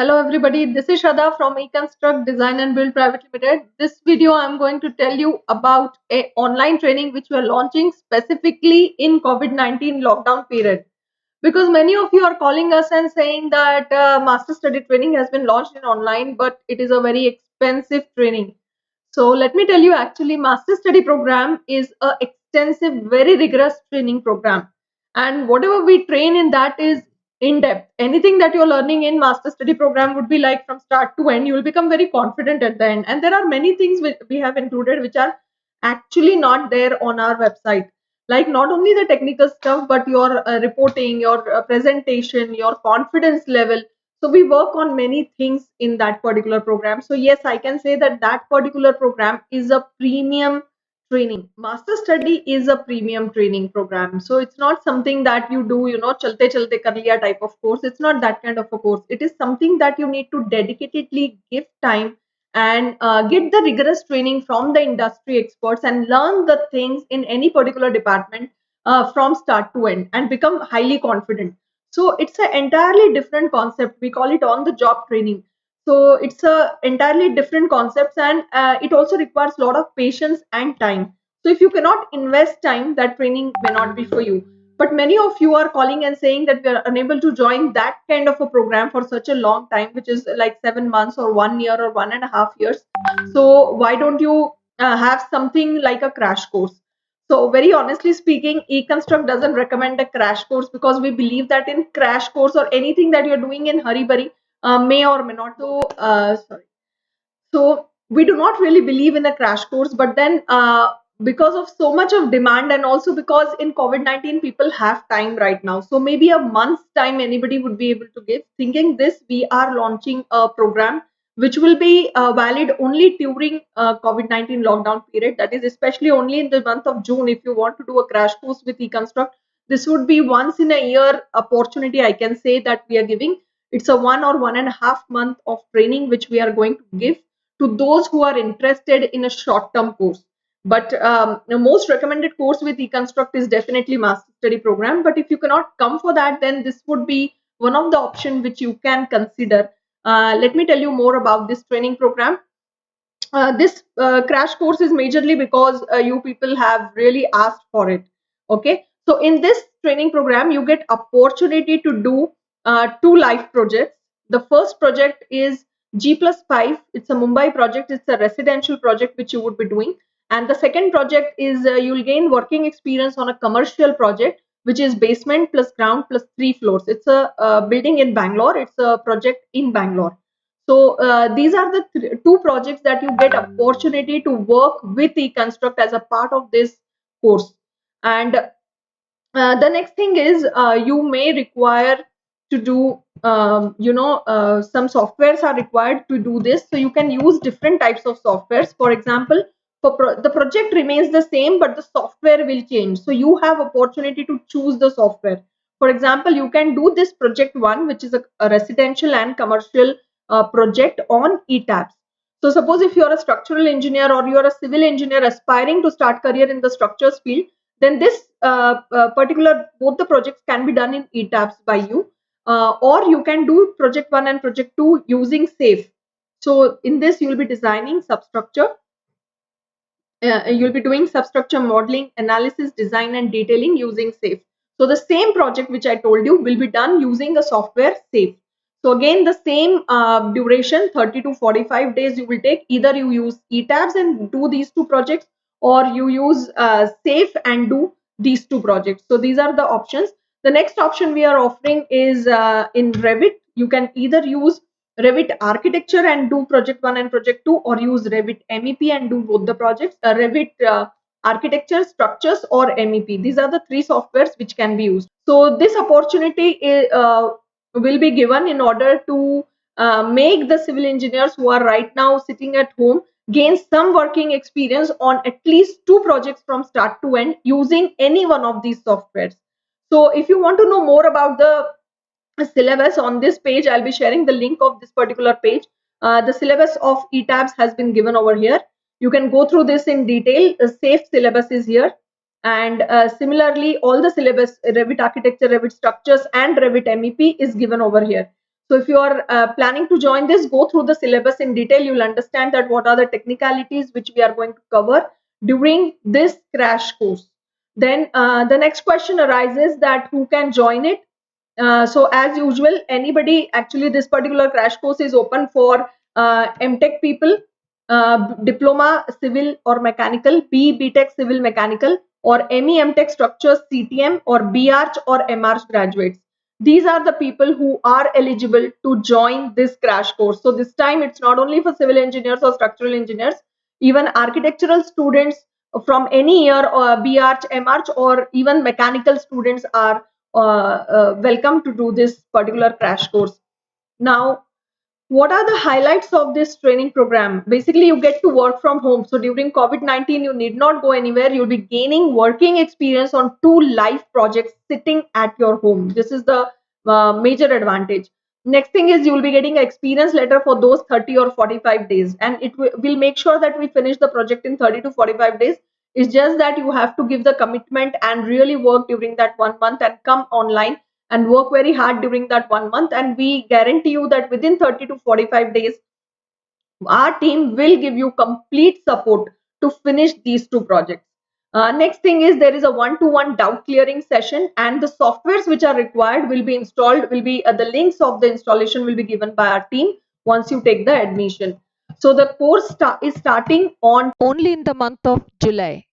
Hello everybody, this is Shraddha from eConstruct Design and Build Private Limited. This video I'm going to tell you about a online training which we are launching specifically in COVID-19 lockdown period. Because many of you are calling us and saying that master study training has been launched in online, but it is a very expensive training. So let me tell you, actually master study program is a extensive, very rigorous training program. And whatever we train in that is in depth. Anything that you're learning in master study program would be like from start to end. You will become very confident at the end. And there are many things which we have included which are actually not there on our website. Like not only the technical stuff, but your reporting, your presentation, your confidence level. So we work on many things in that particular program. So yes, I can say that that particular program is a premium training. Master study is a premium training program. So it's not something that you do, chalte chalte kar liya type of course. It's not that kind of a course. It is something that you need to dedicatedly give time and get the rigorous training from the industry experts and learn the things in any particular department from start to end and become highly confident. So it's an entirely different concept. We call it on the job training. So it's a entirely different concepts, and it also requires a lot of patience and time. So if you cannot invest time, that training may not be for you. But many of you are calling and saying that we are unable to join that kind of a program for such a long time, which is like 7 months or 1 year or 1.5 years. So why don't you have something like a crash course? So very honestly speaking, eConstruct doesn't recommend a crash course because we believe that in crash course or anything that you're doing in hurry burry may or may not. So we do not really believe in a crash course, but then because of so much of demand and also because in COVID-19 people have time right now. So maybe a month's time anybody would be able to give. Thinking this, we are launching a program which will be valid only during COVID-19 lockdown period. That is especially only in the month of June. If you want to do a crash course with eConstruct, this would be once in a year opportunity, I can say, that we are giving. It's a 1 or 1.5 month of training which we are going to give to those who are interested in a short-term course. But the most recommended course with eConstruct is definitely master study program. But if you cannot come for that, then this would be one of the options which you can consider. Let me tell you more about this training program. This crash course is majorly because you people have really asked for it. Okay, so in this training program you get opportunity to do two live projects. The first project is G+5. It's a Mumbai project. It's a residential project which you would be doing. And the second project is you'll gain working experience on a commercial project which is basement plus ground plus 3 floors. It's a building in Bangalore. It's a project in Bangalore. So these are the two projects that you get opportunity to work with eConstruct as a part of this course. And the next thing is you may require to do some softwares are required to do this, so you can use different types of softwares. For example, the project remains the same but the software will change, so you have opportunity to choose the software. For example, you can do this project one, which is a residential and commercial project on ETABS. So suppose if you're a structural engineer or you're a civil engineer aspiring to start career in the structures field, then this particular both the projects can be done in ETABS by you, or you can do project 1 and project 2 using SAFE. So in this you will be designing substructure, you'll be doing substructure modeling, analysis, design and detailing using SAFE. So the same project which I told you will be done using a software SAFE. So again, the same duration, 30 to 45 days you will take. Either you use ETABS and do these two projects, or you use SAFE and do these two projects. So these are the options. The next option we are offering is in Revit. You can either use Revit architecture and do project 1 and project 2, or use Revit MEP and do both the projects. Revit architecture, structures or MEP. These are the three softwares which can be used. So this opportunity will be given in order to make the civil engineers who are right now sitting at home gain some working experience on at least two projects from start to end using any one of these softwares. So if you want to know more about the syllabus, on this page I'll be sharing the link of this particular page. The syllabus of ETABS has been given over here. You can go through this in detail. The SAFE syllabus is here, and similarly all the syllabus, Revit architecture, Revit structures and Revit MEP is given over here. So if you are planning to join this, go through the syllabus in detail. You'll understand that what are the technicalities which we are going to cover during this crash course. Then the next question arises that who can join it. So as usual, anybody, actually this particular crash course is open for MTech people, diploma civil or mechanical, BTech civil mechanical, or ME MTech structures CTM, or BArch or MArch graduates. These are the people who are eligible to join this crash course. So this time it's not only for civil engineers or structural engineers, even architectural students from any year, or BArch, MArch, or even mechanical students are welcome to do this particular crash course. Now, what are the highlights of this training program? Basically, you get to work from home. So during COVID-19, you need not go anywhere. You'll be gaining working experience on 2 live projects sitting at your home. This is the major advantage. Next thing is you will be getting an experience letter for those 30 or 45 days, and it will make sure that we finish the project in 30 to 45 days. It's just that you have to give the commitment and really work during that 1 month and come online and work very hard during that 1 month, and we guarantee you that within 30 to 45 days our team will give you complete support to finish these 2 projects. Next thing is there is a one-to-one doubt clearing session, and the softwares which are required will be installed, will be the links of the installation will be given by our team once you take the admission. So the course is starting on only in the month of July.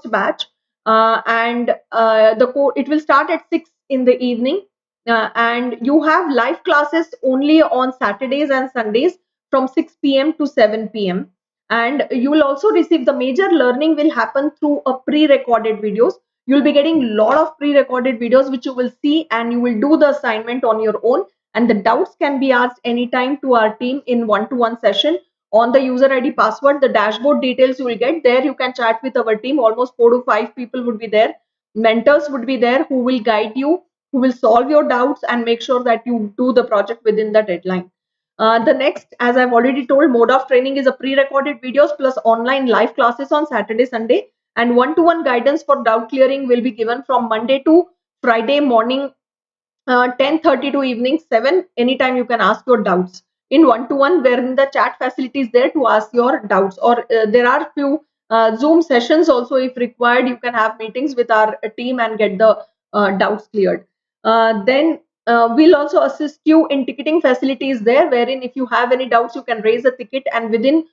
Batch, and it will start at 6 in the evening, and you have live classes only on Saturdays and Sundays from 6 p.m. to 7 p.m. And you will also receive, the major learning will happen through a pre-recorded videos. You'll be getting a lot of pre-recorded videos which you will see, and you will do the assignment on your own, and the doubts can be asked anytime to our team in one-to-one session. On the user ID, password, the dashboard details you will get there. You can chat with our team. Almost 4 to 5 people would be there. Mentors would be there who will guide you, who will solve your doubts and make sure that you do the project within the deadline. The next, as I've already told, mode of training is a pre-recorded videos plus online live classes on Saturday, Sunday, and one-to-one guidance for doubt clearing will be given from Monday to Friday morning, 10:30 to evening 7. Anytime you can ask your doubts in one-to-one, wherein the chat facility is there to ask your doubts, or there are few Zoom sessions also. If required, you can have meetings with our team and get the doubts cleared. Then we'll also assist you in ticketing facilities there, wherein if you have any doubts, you can raise a ticket, and within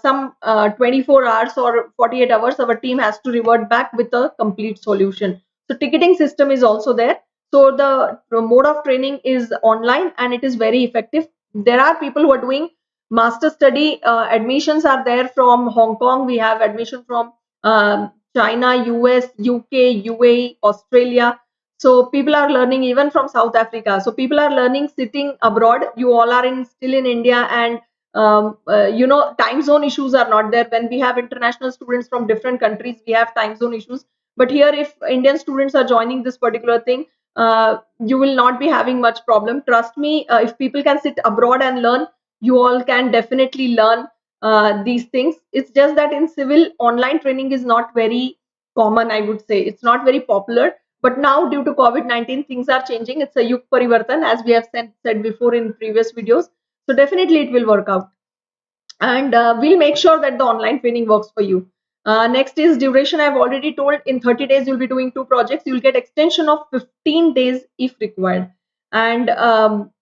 some 24 hours or 48 hours, our team has to revert back with a complete solution. So ticketing system is also there. So the mode of training is online and it is very effective. There are people who are doing master study. Admissions are there from Hong Kong. We have admission from China, US, UK, UAE, Australia. So people are learning even from South Africa. So people are learning sitting abroad. You all are still in India, and time zone issues are not there. When we have international students from different countries, we have time zone issues. But here, if Indian students are joining this particular thing, you will not be having much problem. Trust me, if people can sit abroad and learn, you all can definitely learn these things. It's just that in civil, online training is not very common, I would say. It's not very popular. But now, due to COVID-19, things are changing. It's a yug parivartan, as we have said before in previous videos. So definitely it will work out, and we'll make sure that the online training works for you. Next is duration. I've already told, in 30 days you'll be doing 2 projects. You'll get extension of 15 days if required. And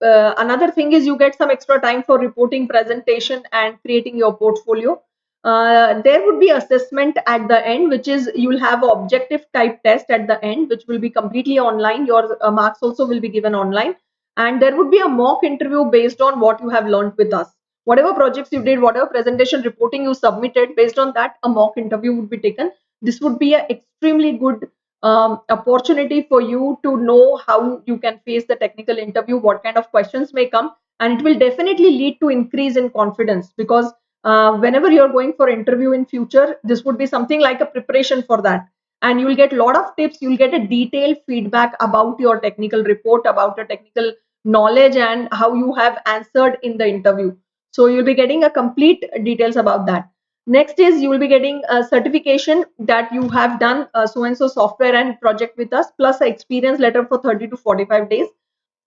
another thing is you get some extra time for reporting, presentation, and creating your portfolio. There would be assessment at the end, which is you'll have an objective type test at the end, which will be completely online. Your marks also will be given online, and there would be a mock interview based on what you have learned with us. Whatever projects you did, whatever presentation reporting you submitted, based on that a mock interview would be taken. This would be an extremely good opportunity for you to know how you can face the technical interview, what kind of questions may come, and it will definitely lead to increase in confidence, because whenever you're going for interview in future, this would be something like a preparation for that, and you'll get a lot of tips. You'll get a detailed feedback about your technical report, about your technical knowledge, and how you have answered in the interview. So you'll be getting a complete details about that. Next is you will be getting a certification that you have done so and so software and project with us, plus an experience letter for 30 to 45 days.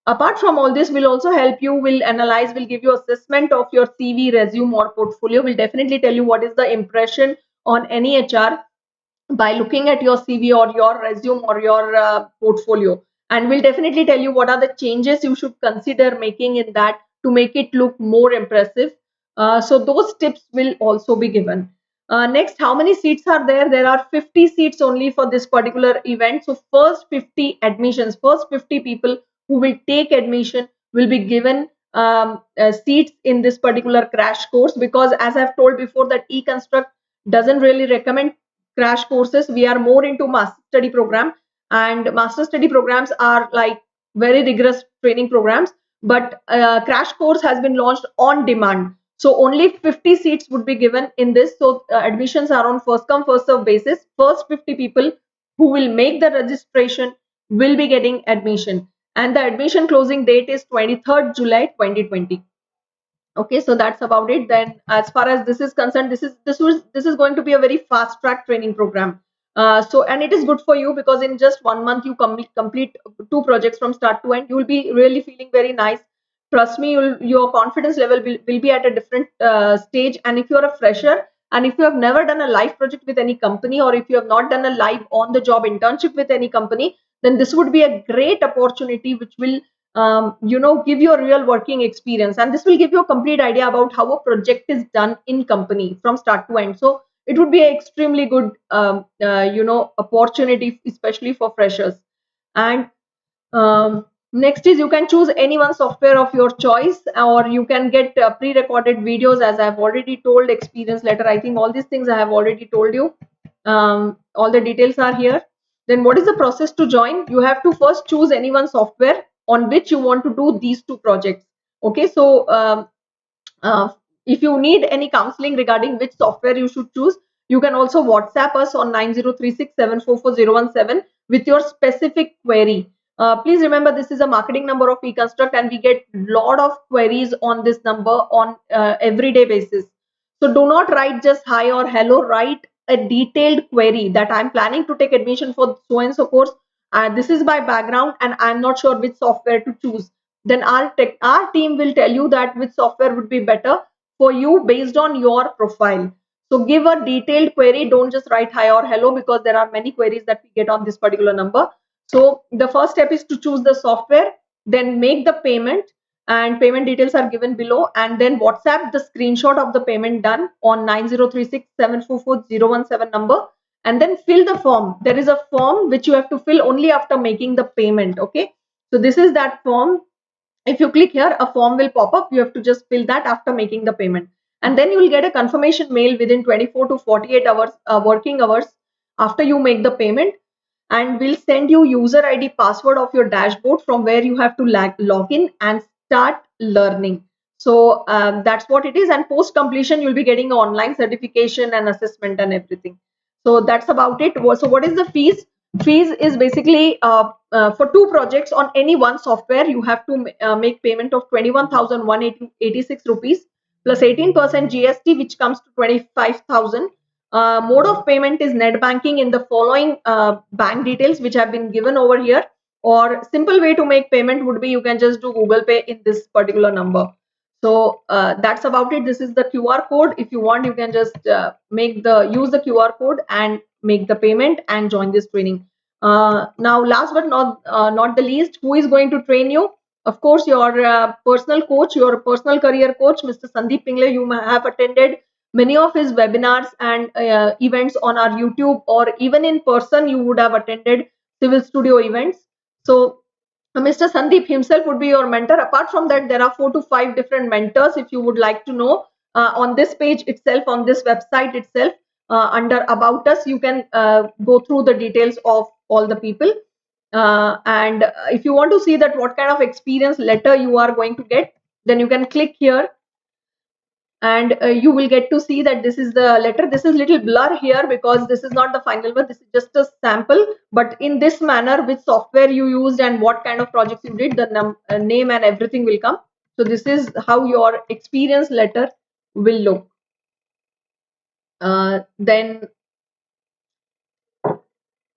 Apart from all this, will also help you, will analyze, will give you assessment of your CV, resume or portfolio, will definitely tell you what is the impression on any HR by looking at your CV or your resume or your portfolio, and will definitely tell you what are the changes you should consider making in that to make it look more impressive. So those tips will also be given. Next, how many seats are there? There are 50 seats only for this particular event. So first 50 admissions, first 50 people who will take admission will be given seats in this particular crash course, because as I've told before that eConstruct doesn't really recommend crash courses. We are more into master study program, and master study programs are like very rigorous training programs, but crash course has been launched on demand, so only 50 seats would be given in this. So admissions are on first come first serve basis. First 50 people who will make the registration will be getting admission, and the admission closing date is 23rd July 2020. Okay, so that's about it. Then as far as this is concerned, this is going to be a very fast track training program. So, and it is good for you because in just 1 month you complete two projects from start to end. You will be really feeling very nice. Trust me, your confidence level will be at a different stage. And if you're a fresher and if you have never done a live project with any company, or if you have not done a live on the job internship with any company, then this would be a great opportunity which will give you a real working experience, and this will give you a complete idea about how a project is done in company from start to end. So it would be an extremely good opportunity, especially for freshers. And next is, you can choose any one software of your choice, or you can get pre-recorded videos, as I've already told. Experience letter, I think all these things I have already told you. All the details are here. Then what is the process to join? You have to first choose any one software on which you want to do these two projects. Okay, so uh, if you need any counseling regarding which software you should choose, you can also WhatsApp us on 9036744017 with your specific query. Please remember, this is a marketing number of eConstruct, and we get lot of queries on this number on everyday basis. So do not write just hi or hello. Write a detailed query that I'm planning to take admission for so and so course. This is my background, and I'm not sure which software to choose. Then our team will tell you that which software would be better for you based on your profile. So give a detailed query. Don't just write hi or hello, because there are many queries that we get on this particular number. So the first step is to choose the software, then make the payment, and payment details are given below, and then WhatsApp the screenshot of the payment done on 9036744017 number, and then fill the form. There is a form which you have to fill only after making the payment. Okay, so this is that form. If you click here, a form will pop up. You have to just fill that after making the payment, and then you will get a confirmation mail within 24 to 48 hours working hours after you make the payment, and we'll send you user ID password of your dashboard from where you have to log in and start learning. So that's what it is, and post completion you'll be getting an online certification and assessment and everything. So that's about it. So what is the fees? Fees is basically for two projects on any one software, you have to make payment of 21,186 rupees plus 18% GST, which comes to 25,000. Mode of payment is net banking in the following bank details which have been given over here, or simple way to make payment would be you can just do Google Pay in this particular number. So that's about it. This is the QR code. If you want, you can just use the QR code and make the payment and join this training. Now, last but not the least, who is going to train you? Of course, your personal coach, your personal career coach, Mr. Sandeep Pingle. You may have attended many of his webinars and events on our YouTube, or even in person, you would have attended Civil Studio events. So Mr. Sandeep himself would be your mentor. Apart from that, there are 4 to 5 different mentors. If you would like to know, on this page itself, on this website itself, under About Us, you can go through the details of all the people. And if you want to see that what kind of experience letter you are going to get, then you can click here, and you will get to see that this is the letter. This is little blur here because this is not the final one. This is just a sample, but in this manner, which software you used and what kind of projects you did, the name and everything will come. So this is how your experience letter will look. Then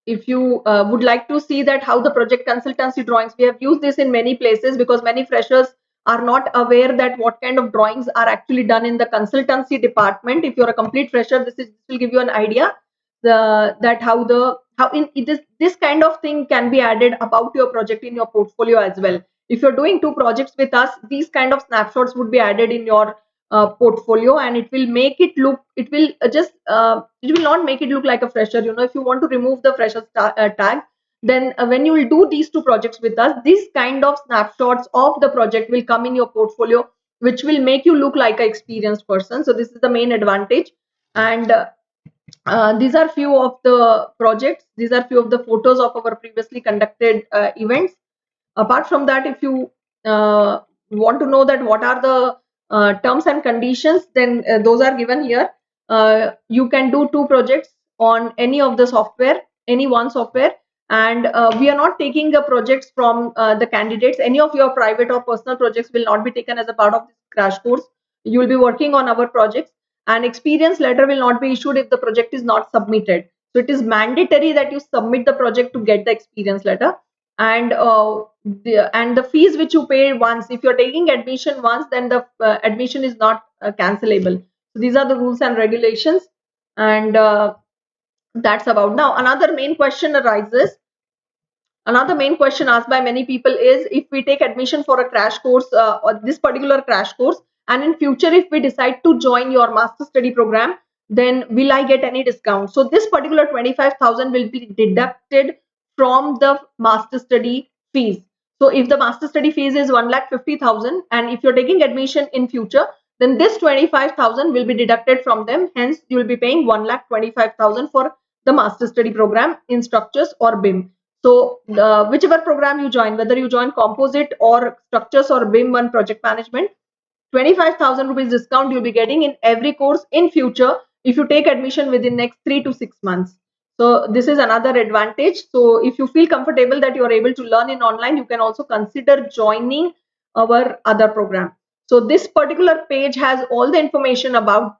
if you would like to see that how the project consultancy drawings, we have used this in many places because many freshers are not aware that what kind of drawings are actually done in the consultancy department. If you're a complete fresher, this will give you an idea that how in this kind of thing can be added about your project in your portfolio as well. If you're doing 2 projects with us, these kind of snapshots would be added in your portfolio, and it will make it look, it will just it will not make it look like a fresher. If you want to remove the fresher tag, then when you will do these 2 projects with us, these kind of snapshots of the project will come in your portfolio, which will make you look like an experienced person. So this is the main advantage. And these are few of the projects, these are few of the photos of our previously conducted events. Apart from that, if you want to know that what are the terms and conditions, then those are given here. You can do 2 projects on any of the software, any one software, and we are not taking the projects from the candidates. Any of your private or personal projects will not be taken as a part of this crash course. You will be working on our projects, and experience letter will not be issued if the project is not submitted. So it is mandatory that you submit the project to get the experience letter. And the fees which you pay once, if you're taking admission once, then the admission is not cancelable. So these are the rules and regulations. And that's about. Now another main question asked by many people is, if we take admission for a crash course, or this particular crash course, and in future if we decide to join your master study program, then will I get any discount? So this particular 25,000 will be deducted from the master study fees. So if the master study fees is 1,50,000, and if you're taking admission in future, then this 25,000 will be deducted from them. Hence, you will be paying 1,25,000 for the master study program in structures or BIM. So whichever program you join, whether you join composite or structures or BIM 1 project management, 25,000 rupees discount you'll be getting in every course in future if you take admission within next 3 to 6 months. So this is another advantage. So if you feel comfortable that you are able to learn in online, you can also consider joining our other program. So this particular page has all the information about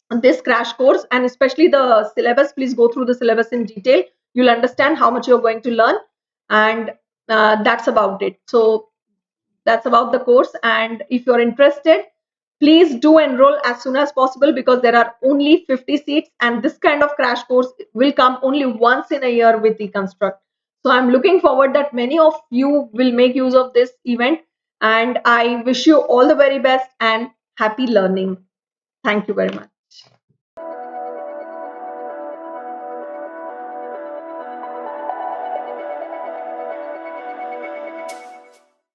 this crash course, and especially the syllabus. Please go through the syllabus in detail. You'll understand how much you're going to learn. And that's about it. So that's about the course. And if you're interested, please do enroll as soon as possible, because there are only 50 seats, and this kind of crash course will come only once in a year with Econstruct. So I'm looking forward that many of you will make use of this event, and I wish you all the very best and happy learning. Thank you very much.